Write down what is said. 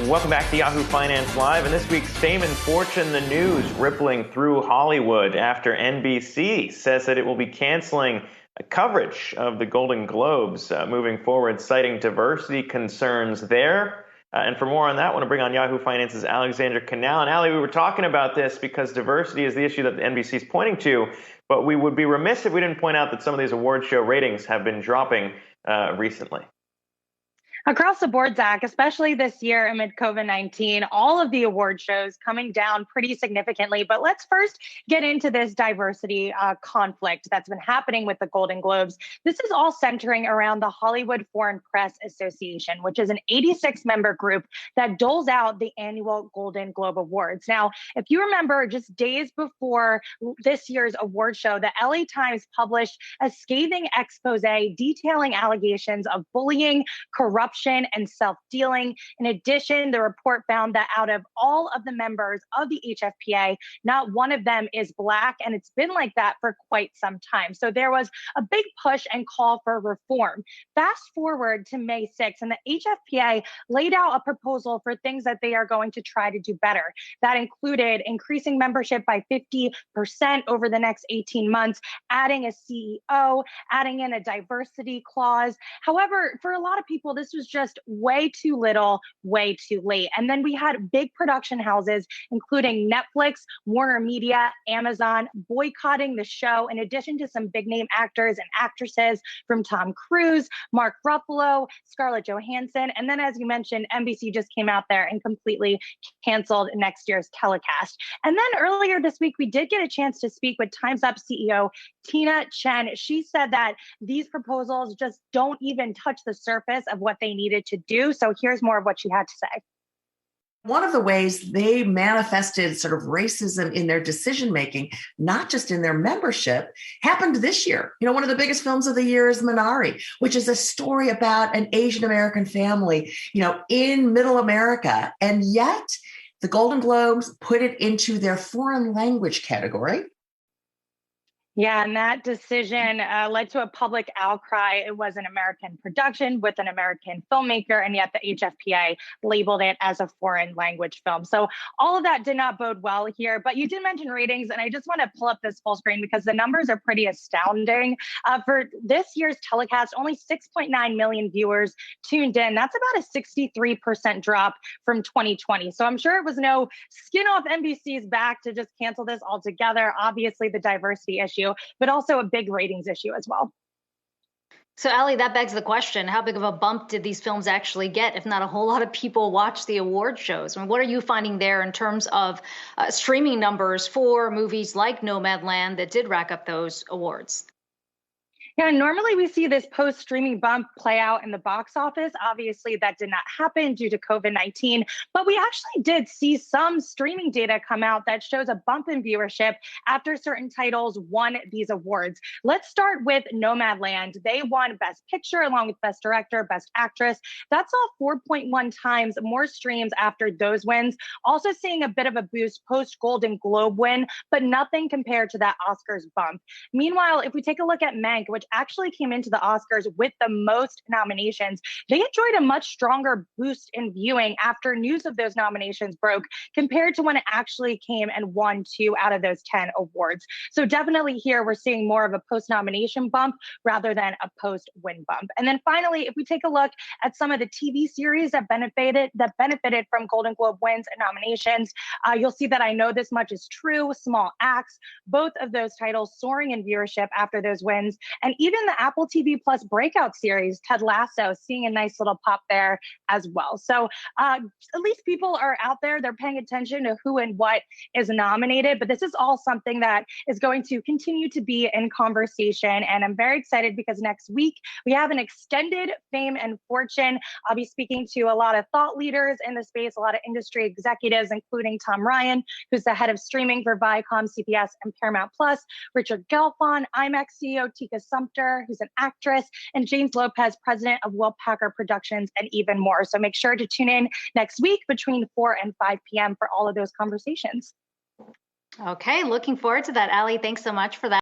Welcome back to Yahoo Finance Live, and this week's fame and fortune, the news rippling through Hollywood after NBC says that it will be canceling coverage of the Golden Globes moving forward, citing diversity concerns there. And for more on that, I want to bring on Yahoo Finance's Alexandra Canal. And Ali, we were talking about this because diversity is the issue that the NBC is pointing to, but we would be remiss if we didn't point out that some of these award show ratings have been dropping recently. Across the board, Zach, especially this year amid COVID-19, all of the award shows coming down pretty significantly. But let's first get into this diversity conflict that's been happening with the Golden Globes. This is all centering around the Hollywood Foreign Press Association, which is an 86-member group that doles out the annual Golden Globe Awards. Now, if you remember, just days before this year's award show, the LA Times published a scathing expose detailing allegations of bullying, corruption, and self-dealing. In addition, the report found that out of all of the members of the HFPA, not one of them is Black, and it's been like that for quite some time. So there was a big push and call for reform. Fast forward to May 6th, and the HFPA laid out a proposal for things that they are going to try to do better. That included increasing membership by 50% over the next 18 months, adding a CEO, adding in a diversity clause. However, for a lot of people, this was just way too little, way too late. And then we had big production houses, including Netflix, Warner Media, Amazon, boycotting the show, in addition to some big name actors and actresses from Tom Cruise, Mark Ruffalo, Scarlett Johansson. And then, as you mentioned, NBC just came out there and completely canceled next year's telecast. And then earlier this week, we did get a chance to speak with Time's Up CEO Tina Chen. She said that these proposals just don't even touch the surface of what they needed to do. So here's more of what she had to say. One of the ways they manifested sort of racism in their decision-making, not just in their membership, happened this year. You know, one of the biggest films of the year is Minari, which is a story about an Asian American family, you know, in middle America. And yet the Golden Globes put it into their foreign language category. Yeah, and that decision led to a public outcry. It was an American production with an American filmmaker, and yet the HFPA labeled it as a foreign language film. So all of that did not bode well here. But you did mention ratings, and I just want to pull up this full screen because the numbers are pretty astounding. For this year's telecast, only 6.9 million viewers tuned in. That's about a 63% drop from 2020. So I'm sure it was no skin off NBC's back to just cancel this altogether. Obviously, the diversity issue, but also a big ratings issue as well. So, Ali, that begs the question, how big of a bump did these films actually get if not a whole lot of people watch the award shows? I mean, what are you finding there in terms of streaming numbers for movies like Nomadland that did rack up those awards? Yeah, normally we see this post-streaming bump play out in the box office. Obviously, that did not happen due to COVID-19, but we actually did see some streaming data come out that shows a bump in viewership after certain titles won these awards. Let's start with Nomadland. They won Best Picture along with Best Director, Best Actress. That's all 4.1 times more streams after those wins. Also seeing a bit of a boost post-Golden Globe win, but nothing compared to that Oscars bump. Meanwhile, if we take a look at Mank, which actually came into the Oscars with the most nominations, they enjoyed a much stronger boost in viewing after news of those nominations broke compared to when it actually came and won 2 out of those 10 awards. So definitely here we're seeing more of a post-nomination bump rather than a post-win bump. And then finally, if we take a look at some of the TV series that benefited from Golden Globe wins and nominations, you'll see that I Know This Much Is True, Small Axe, both of those titles soaring in viewership after those wins. And even the Apple TV Plus breakout series, Ted Lasso, seeing a nice little pop there as well. So at least people are out there, they're paying attention to who and what is nominated, but this is all something that is going to continue to be in conversation. And I'm very excited because next week we have an extended Fame and Fortune. I'll be speaking to a lot of thought leaders in the space, a lot of industry executives, including Tom Ryan, who's the head of streaming for Viacom, CBS, and Paramount Plus, Richard Gelfond, IMAX CEO Tika Sumpter, who's an actress, and James Lopez, president of Will Packer Productions, and even more. So make sure to tune in next week between 4 and 5 p.m. for all of those conversations. Okay, looking forward to that. Ali, thanks so much for that.